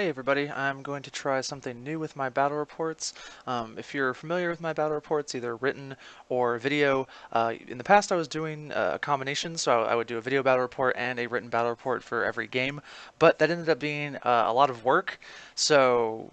Hey everybody, I'm going to try something new with my battle reports. If you're familiar with my battle reports, either written or video, in the past I was doing a combination, so I would do a video battle report and a written battle report for every game, but that ended up being a lot of work. So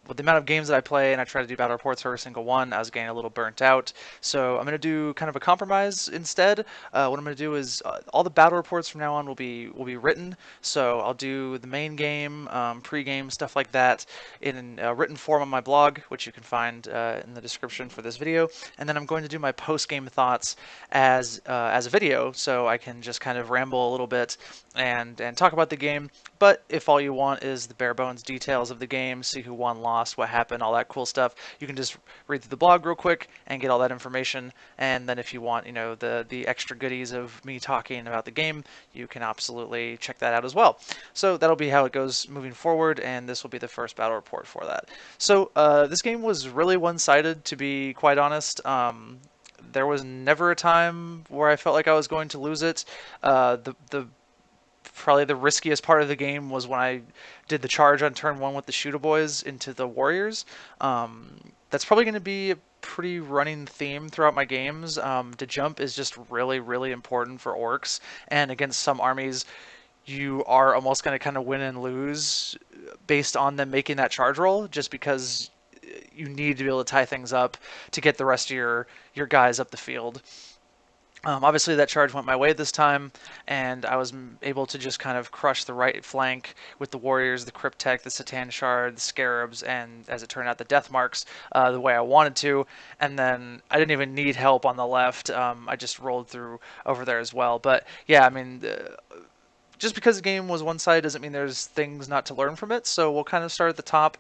with the amount of games that I play and I try to do battle reports for every single one, I was getting a little burnt out. So I'm going to do kind of a compromise instead. What I'm going to do is all the battle reports from now on will be written. So I'll do the main game, pre-game, stuff like that in written form on my blog, which you can find in the description for this video. And then I'm going to do my post-game thoughts as a video, so I can just kind of ramble a little bit and talk about the game. But if all you want is the bare bones details of the game, see who won, lost, what happened, all that cool stuff, you can just read through the blog real quick and get all that information. And then if you want, the extra goodies of me talking about the game, you can absolutely check that out as well. So that'll be how it goes moving forward, and this will be the first battle report for that. So this game was really one-sided, to be quite honest. There was never a time where I felt like I was going to lose it. The probably the riskiest part of the game was when I did the charge on turn one with the Shooter Boys into the Warriors. That's probably going to be a pretty running theme throughout my games. To jump is just really, really important for Orks, and against some armies, you are almost going to kind of win and lose based on them making that charge roll, just because you need to be able to tie things up to get the rest of your guys up the field. Obviously, that charge went my way this time, and I was able to just kind of crush the right flank with the Warriors, the Cryptek, the Satan Shard, the Scarabs, and as it turned out, the Death Marks the way I wanted to. And then I didn't even need help on the left. I just rolled through over there as well. But yeah, I mean, just because the game was one sided doesn't mean there's things not to learn from it. So we'll kind of start at the top.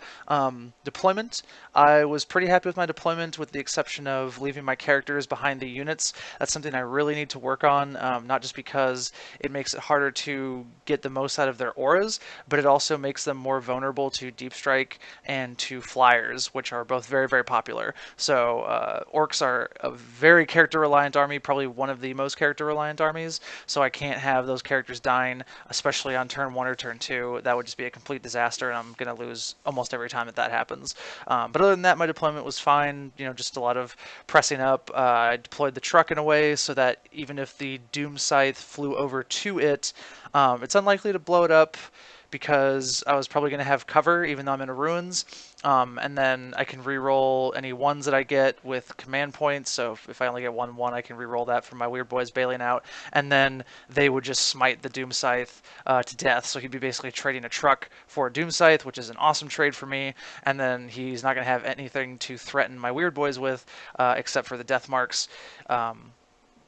Deployment. I was pretty happy with my deployment, with the exception of leaving my characters behind the units. That's something I really need to work on, not just because it makes it harder to get the most out of their auras, but it also makes them more vulnerable to deep strike and to flyers, which are both very, very popular. So Orks are a very character reliant army, probably one of the most character reliant armies. So I can't have those characters dying, especially on turn one or turn two. That would just be a complete disaster, and I'm going to lose almost every time that happens. But other than that, my deployment was fine. Just a lot of pressing up. I deployed the truck in a way so that even if the Doom Scythe flew over to it, it's unlikely to blow it up, because I was probably going to have cover even though I'm in a ruins. And then I can re-roll any ones that I get with command points. So if I only get 1/1, I can re-roll that from my Weird Boys bailing out. And then they would just smite the Doom Scythe to death. So he'd be basically trading a truck for a Doom Scythe, which is an awesome trade for me. And then he's not going to have anything to threaten my Weird Boys with, except for the Death Marks.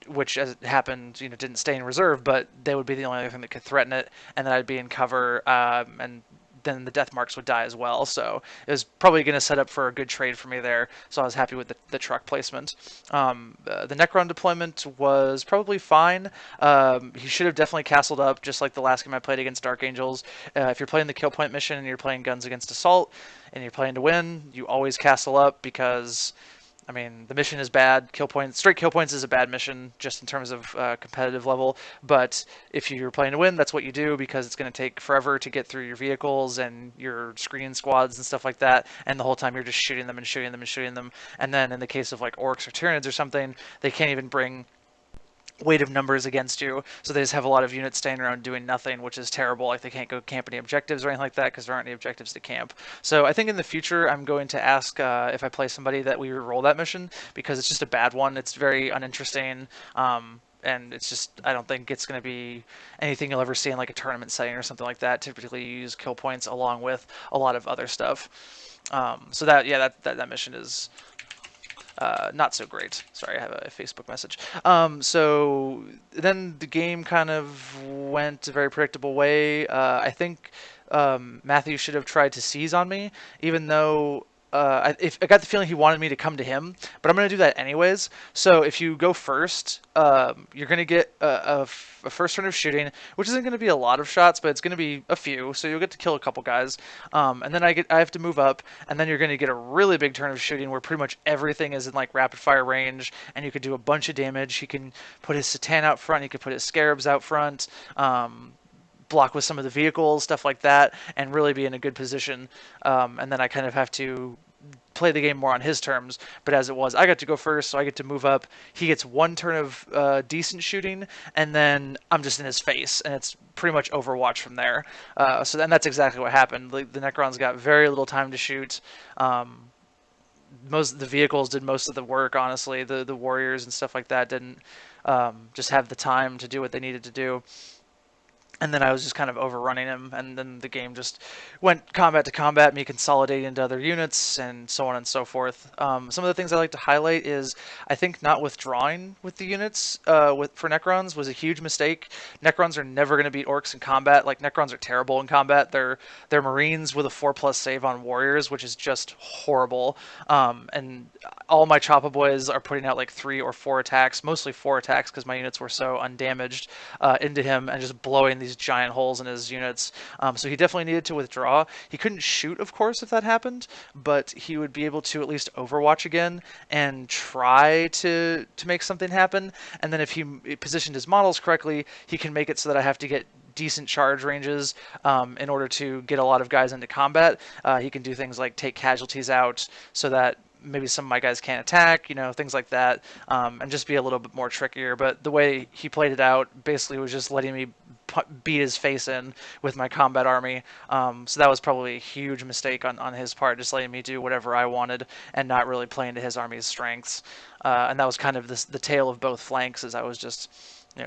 Which, as it happened, didn't stay in reserve, but they would be the only other thing that could threaten it, and then I'd be in cover, and then the Death Marks would die as well. So it was probably going to set up for a good trade for me there, so I was happy with the truck placement. The Necron deployment was probably fine. He should have definitely castled up, just like the last game I played against Dark Angels. If you're playing the kill point mission and you're playing guns against assault, and you're playing to win, you always castle up, because the mission is bad. Straight kill points is a bad mission, just in terms of competitive level. But if you're playing to win, that's what you do, because it's going to take forever to get through your vehicles and your screening squads and stuff like that. And the whole time you're just shooting them and shooting them and shooting them. And then in the case of like Orks or Tyranids or something, they can't even bring weight of numbers against you, so they just have a lot of units staying around doing nothing, which is terrible. Like, they can't go camp any objectives or anything like that, because there aren't any objectives to camp. So I think in the future I'm going to ask if I play somebody that we roll that mission, because it's just a bad one. It's very uninteresting, and it's just, I don't think it's going to be anything you'll ever see in like a tournament setting or something like that. Typically you use kill points along with a lot of other stuff. So that mission is not so great. Sorry, I have a Facebook message. So then the game kind of went a very predictable way. I think Matthew should have tried to seize on me, even though I got the feeling he wanted me to come to him, but I'm going to do that anyways. So if you go first, you're going to get a first turn of shooting, which isn't going to be a lot of shots, but it's going to be a few, so you'll get to kill a couple guys. And then I have to move up, and then you're going to get a really big turn of shooting where pretty much everything is in like rapid fire range, and you can do a bunch of damage. He can put his Satan out front, he can put his Scarabs out front. block with some of the vehicles, stuff like that, and really be in a good position. And then I kind of have to play the game more on his terms. But as it was, I got to go first, so I get to move up. He gets one turn of decent shooting, and then I'm just in his face, and it's pretty much Overwatch from there. So then that's exactly what happened. The Necrons got very little time to shoot. Most of the vehicles did most of the work. Honestly, the warriors and stuff like that didn't just have the time to do what they needed to do. And then I was just kind of overrunning him, and then the game just went combat to combat, me consolidating into other units, and so on and so forth. Some of the things I like to highlight is I think not withdrawing with the units for Necrons was a huge mistake. Necrons are never going to beat Orks in combat. Like, Necrons are terrible in combat. They're Marines with a 4+ save on Warriors, which is just horrible. And all my Choppa boys are putting out like 3 or 4 attacks, mostly 4 attacks because my units were so undamaged into him, and just blowing these giant holes in his units. So he definitely needed to withdraw. He couldn't shoot, of course, if that happened, but he would be able to at least Overwatch again and try to make something happen. And then if he positioned his models correctly, he can make it so that I have to get decent charge ranges in order to get a lot of guys into combat. He can do things like take casualties out so that maybe some of my guys can't attack, things like that, and just be a little bit more trickier. But the way he played it out basically was just letting me beat his face in with my combat army. So that was probably a huge mistake on his part, just letting me do whatever I wanted and not really playing to his army's strengths. And that was kind of the tale of both flanks, as I was just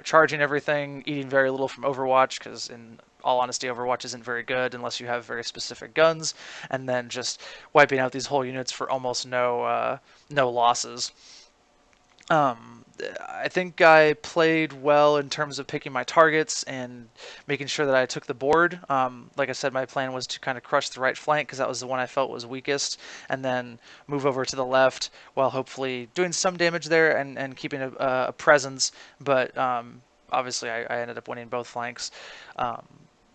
charging everything, eating very little from Overwatch, because in all honesty, Overwatch isn't very good unless you have very specific guns, and then just wiping out these whole units for almost no losses. I think I played well in terms of picking my targets and making sure that I took the board. Like I said, my plan was to kind of crush the right flank because that was the one I felt was weakest, and then move over to the left while hopefully doing some damage there and keeping a presence. But obviously, I ended up winning both flanks.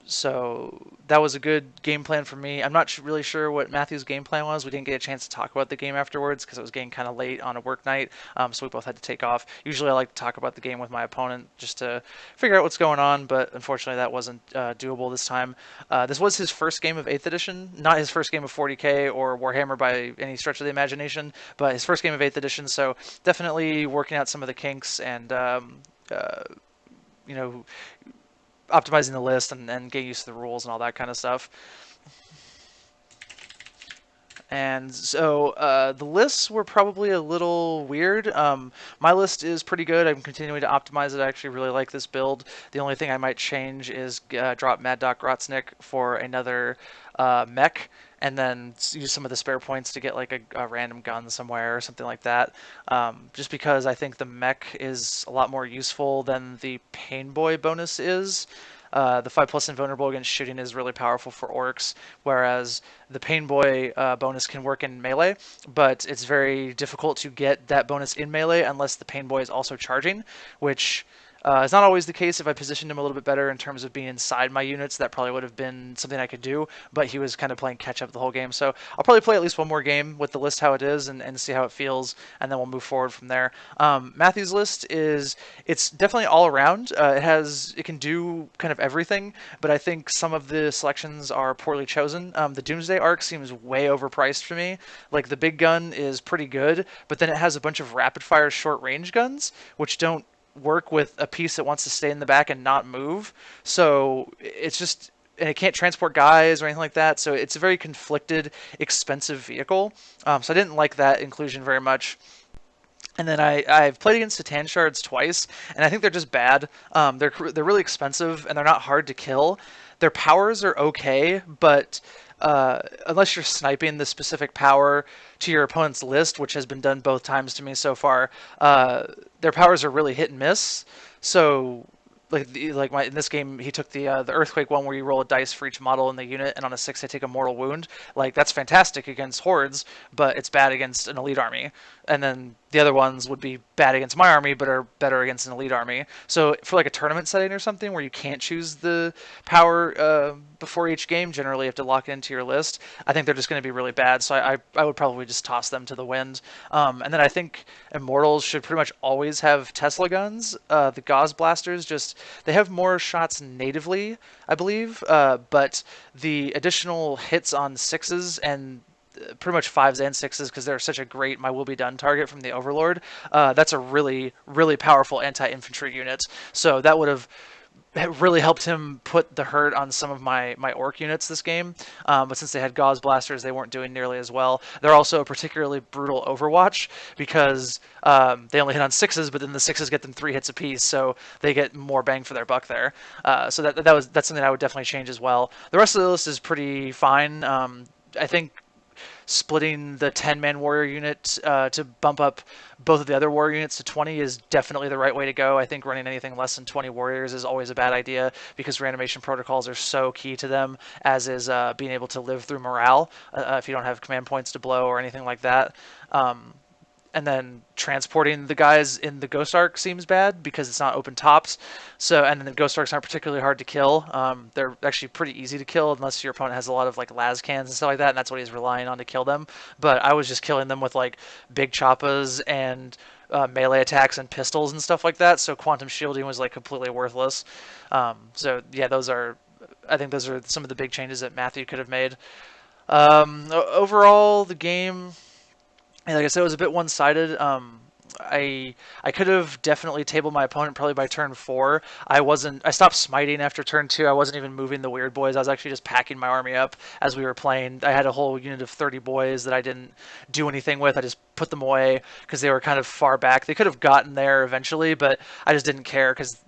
So that was a good game plan for me. I'm not really sure what Matthew's game plan was. We didn't get a chance to talk about the game afterwards because it was getting kind of late on a work night, so we both had to take off. Usually I like to talk about the game with my opponent just to figure out what's going on, but unfortunately that wasn't doable this time. This was his first game of 8th edition, not his first game of 40k or Warhammer by any stretch of the imagination, but his first game of 8th edition, so definitely working out some of the kinks and optimizing the list and getting used to the rules and all that kind of stuff. And so the lists were probably a little weird. My list is pretty good. I'm continuing to optimize it. I actually really like this build. The only thing I might change is drop Mad Doc Grotznik for another mech, and then use some of the spare points to get like a random gun somewhere or something like that. Just because I think the mech is a lot more useful than the Pain Boy bonus is. The 5+ invulnerable against shooting is really powerful for Orks, whereas the Pain Boy bonus can work in melee, but it's very difficult to get that bonus in melee unless the Pain Boy is also charging, which it's not always the case. If I positioned him a little bit better in terms of being inside my units, that probably would have been something I could do, but he was kind of playing catch up the whole game. So I'll probably play at least one more game with the list how it is and see how it feels, and then we'll move forward from there. Matthew's list it's definitely all around. It can do kind of everything, but I think some of the selections are poorly chosen. The Doomsday Arc seems way overpriced for me. Like, the big gun is pretty good, but then it has a bunch of rapid fire short range guns, which don't work with a piece that wants to stay in the back and not move. So it's just, and it can't transport guys or anything like that. So it's a very conflicted, expensive vehicle. So I didn't like that inclusion very much. And then I've played against Satan Shards twice, and I think they're just bad. They're really expensive, and they're not hard to kill. Their powers are okay, but unless you're sniping the specific power to your opponent's list, which has been done both times to me so far, their powers are really hit and miss. So in this game, he took the Earthquake one where you roll a dice for each model in the unit, and on a 6 they take a mortal wound. Like, that's fantastic against hordes, but it's bad against an elite army. And then The other ones would be bad against my army, but are better against an elite army. So for like a tournament setting or something where you can't choose the power before each game, generally you have to lock it into your list. I think they're just going to be really bad. So I would probably just toss them to the wind. And then I think Immortals should pretty much always have Tesla guns. The Gauss blasters just they have more shots natively, I believe, but the additional hits on sixes and pretty much fives and sixes because they're such a great my will be done target from the Overlord. That's a really powerful anti-infantry unit. So that would have really helped him put the hurt on some of my orc units this game. But since they had Gauss blasters, they weren't doing nearly as well. They're also a particularly brutal Overwatch because they only hit on sixes, but then the sixes get them 3 hits apiece, so they get more bang for their buck there. So that's something I would definitely change as well. The rest of the list is pretty fine. I think splitting the 10-man warrior unit to bump up both of the other warrior units to 20 is definitely the right way to go. I think running anything less than 20 warriors is always a bad idea because reanimation protocols are so key to them, as is being able to live through morale if you don't have command points to blow or anything like that. And then transporting the guys in the Ghost Ark seems bad because it's not open tops. So, and then the Ghost Arks aren't particularly hard to kill. They're actually pretty easy to kill unless your opponent has a lot of like las cans and stuff like that, and that's what he's relying on to kill them. But I was just killing them with like big choppas and melee attacks and pistols and stuff like that. So quantum shielding was like completely worthless. So yeah, I think those are some of the big changes that Matthew could have made. Overall, the game, like I said, it was a bit one-sided. I could have definitely tabled my opponent probably by turn 4. I stopped smiting after turn 2. I wasn't even moving the weird boys. I was actually just packing my army up as we were playing. I had a whole unit of 30 boys that I didn't do anything with. I just put them away because they were kind of far back. They could have gotten there eventually, but I just didn't care because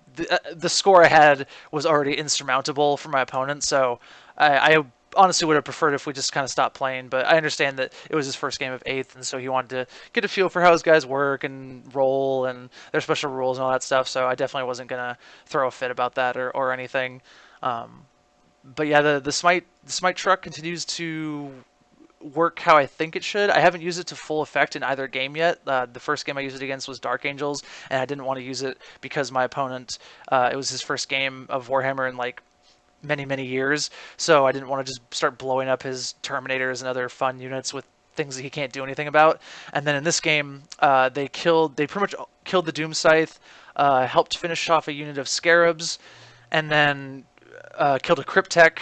the score I had was already insurmountable for my opponent. So I honestly would have preferred if we just kind of stopped playing, but I understand that it was his first game of 8th, and so he wanted to get a feel for how his guys work and roll and their special rules and all that stuff, so I definitely wasn't going to throw a fit about that or anything. But yeah, the Smite truck continues to work how I think it should. I haven't used it to full effect in either game yet. The first game I used it against was Dark Angels, and I didn't want to use it because my opponent, it was his first game of Warhammer in like many years, so I didn't want to just start blowing up his Terminators and other fun units with things that he can't do anything about. And then in this game, they pretty much killed the Doom Scythe, helped finish off a unit of Scarabs, and then killed a Cryptek,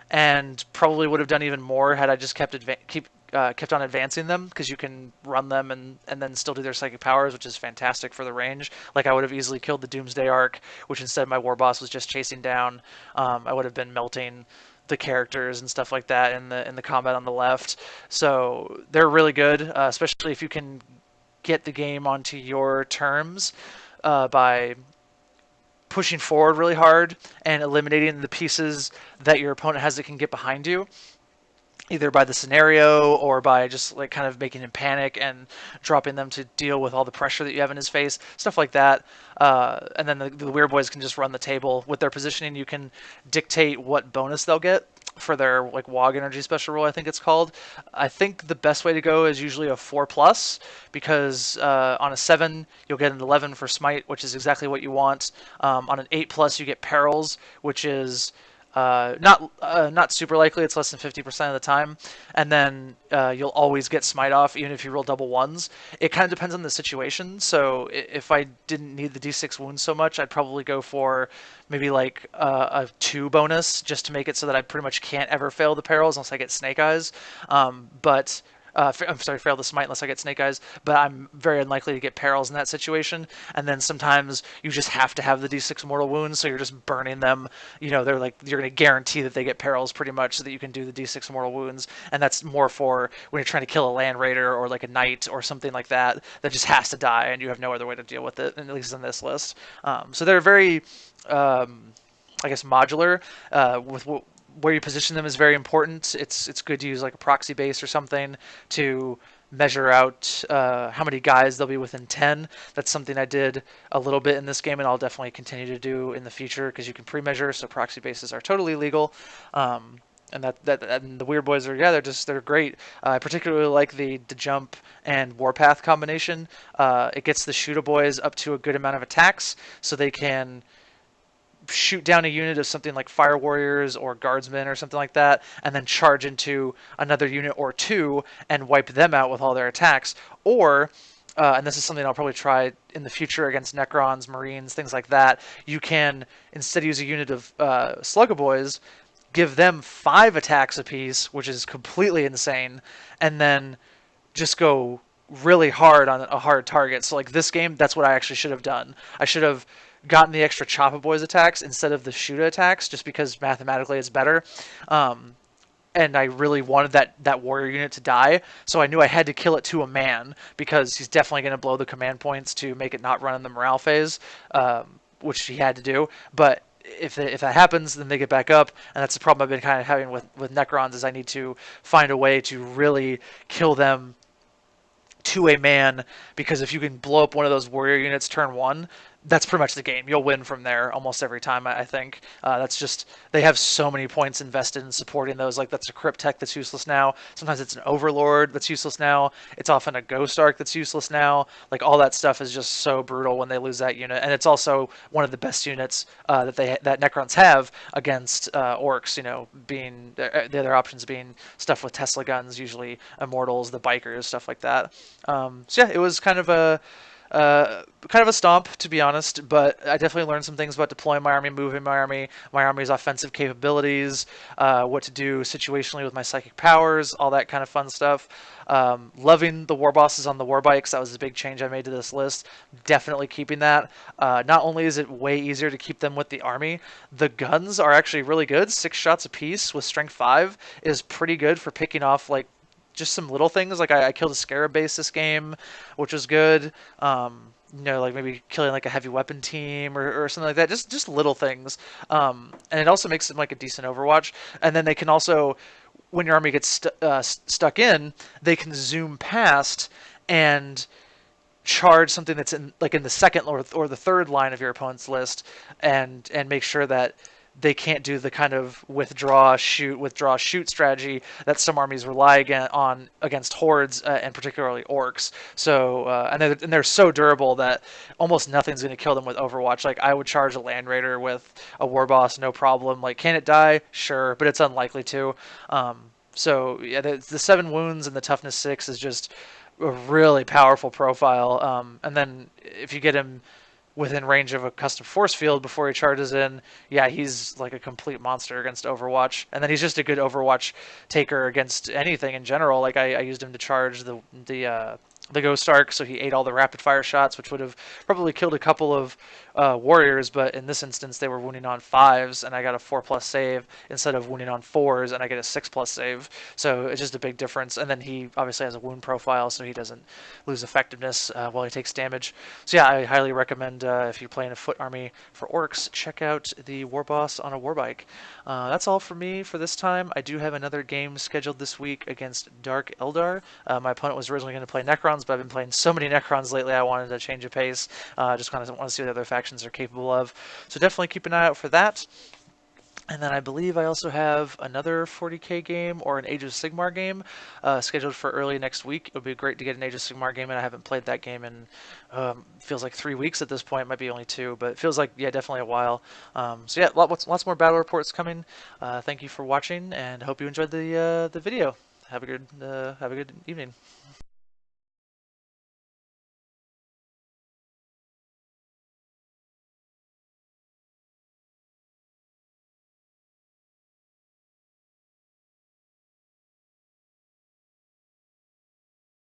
and probably would have done even more had I just kept on advancing them, because you can run them and then still do their psychic powers, which is fantastic for the range. Like, I would have easily killed the Doomsday Arc, which instead my war boss was just chasing down. I would have been melting the characters and stuff like that in the combat on the left. So they're really good, especially if you can get the game onto your terms by pushing forward really hard and eliminating the pieces that your opponent has that can get behind you, either by the scenario or by just like kind of making him panic and dropping them to deal with all the pressure that you have in his face, stuff like that. And then the weird boys can just run the table with their positioning. You can dictate what bonus they'll get for their like WOG energy special rule, I think it's called. I think the best way to go is usually a 4+, because on a 7 you'll get an 11 for smite, which is exactly what you want. On an 8+, you get perils, which is not super likely. It's less than 50% of the time, and then you'll always get smite off even if you roll double ones. It kind of depends on the situation. So if I didn't need the d6 wounds so much, I'd probably go for maybe like a 2 bonus just to make it so that I pretty much can't ever fail the perils unless I get snake eyes. But I'm sorry, fail the smite unless I get snake eyes, but I'm very unlikely to get perils in that situation. And then sometimes you just have to have the d6 mortal wounds, so you're just burning them. You know, they're like, you're going to guarantee that they get perils pretty much so that you can do the d6 mortal wounds. And that's more for when you're trying to kill a land raider or like a knight or something like that that just has to die and you have no other way to deal with it, at least in this list. So they're very, I guess, modular with where you position them is very important. It's good to use like a proxy base or something to measure out how many guys they'll be within 10. That's something I did a little bit in this game, and I'll definitely continue to do in the future because you can pre-measure, so proxy bases are totally legal. And and the weird boys are, yeah, they're great. I particularly like the jump and warpath combination. It gets the shooter boys up to a good amount of attacks, so they can shoot down a unit of something like fire warriors or guardsmen or something like that, and then charge into another unit or two and wipe them out with all their attacks. Or and this is something I'll probably try in the future against Necrons, Marines, things like that. You can instead use a unit of Sluggaboys, give them 5 attacks apiece, which is completely insane, and then just go really hard on a hard target. So like this game, that's what I actually should have done. I should have gotten the extra Choppa Boys attacks instead of the Shooter attacks, just because mathematically it's better. Um, and I really wanted that warrior unit to die, so I knew I had to kill it to a man because he's definitely going to blow the command points to make it not run in the morale phase, which he had to do. But if that happens, then they get back up, and that's the problem I've been kind of having with Necrons is I need to find a way to really kill them to a man, because if you can blow up one of those warrior units turn one, that's pretty much the game. You'll win from there almost every time, I think. That's just, they have so many points invested in supporting those. Like, that's a Crypt Tech that's useless now. Sometimes it's an Overlord that's useless now. It's often a Ghost Arc that's useless now. Like, all that stuff is just so brutal when they lose that unit. And it's also one of the best units that Necrons have against Orks, you know, being the other options being stuff with Tesla guns, usually Immortals, the Bikers, stuff like that. So yeah, it was kind of a stomp, to be honest, but I definitely learned some things about deploying my army, moving my army's offensive capabilities, what to do situationally with my psychic powers, all that kind of fun stuff. Loving the war bosses on the war bikes. That was a big change I made to this list. Definitely keeping that. Not only is it way easier to keep them with the army, the guns are actually really good. 6 shots apiece with strength 5 is pretty good for picking off like just some little things. Like I killed a scarab base this game, which was good. You know, like maybe killing like a heavy weapon team or something like that. Just little things. And it also makes them like a decent Overwatch. And then they can also, when your army gets stuck in, they can zoom past and charge something that's in the second or the third line of your opponent's list, and make sure that they can't do the kind of withdraw shoot strategy that some armies rely on against hordes, and particularly orcs. So and they're so durable that almost nothing's going to kill them with Overwatch. Like I would charge a land raider with a war boss, no problem. Like can it die? Sure, but it's unlikely to. So yeah, the 7 wounds and the toughness 6 is just a really powerful profile. And then if you get him within range of a custom force field before he charges in, yeah, he's like a complete monster against Overwatch. And then he's just a good Overwatch taker against anything in general. Like I used him to charge the Ghost Arc, so he ate all the rapid fire shots, which would have probably killed a couple of warriors, but in this instance they were wounding on 5s, and I got a 4+ save instead of wounding on 4s, and I get a 6+ save. So it's just a big difference. And then he obviously has a wound profile, so he doesn't lose effectiveness while he takes damage. So yeah, I highly recommend if you're playing a foot army for Orks, check out the War Boss on a Warbike. That's all for me for this time. I do have another game scheduled this week against Dark Eldar. My opponent was originally going to play Necrons, but I've been playing so many Necrons lately I wanted to change a pace. Just kind of want to see what other factions are capable of. So definitely keep an eye out for that. And then I believe I also have another 40k game or an Age of Sigmar game scheduled for early next week. It would be great to get an Age of Sigmar game, and I haven't played that game in feels like 3 weeks at this point. It might be only 2, but it feels like, yeah, definitely a while. So yeah, lots more battle reports coming. Thank you for watching, and hope you enjoyed the video. Have a good evening.